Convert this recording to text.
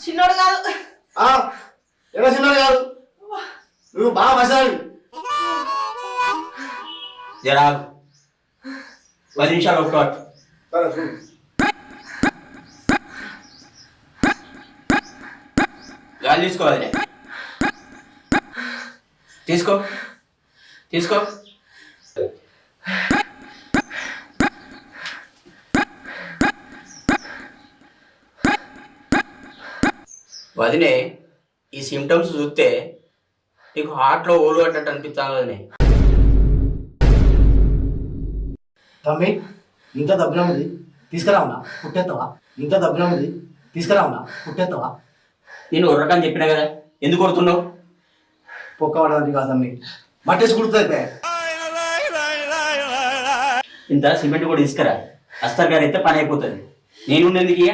చిన్నోడు కాదు. ఎవరు చిన్నోడు కాదు, నువ్వు బాగా మసాలి. జరా 10 నిమిషాలు ఒకటి గాలి తీసుకోవాలి. తీసుకో తీసుకో. వదినే, ఈ సిమ్టమ్స్ చూస్తే నీకు హార్ట్లో ఓలు పడ్డట్టు అనిపిస్తాను వదినే. తమ్మి ఇంత దబ్బున ఉంది తీసుకురావునా పుట్టేస్తావా? ఇంత దబ్బున ఉంది తీసుకురావునా పుట్టేస్తావా? నేను ఉర్రకని చెప్పినా కదా, ఎందుకు కొడుతున్నావు? పొక్క పడడానికి కాదు తమ్మి, మట్టేసి కుడుతుంది. ఇంత సిమెంట్ కూడా తీసుకురా, అస్తర్ గారు అయితే పని అయిపోతుంది. నేను ఉండేందుకు ఇయ్య.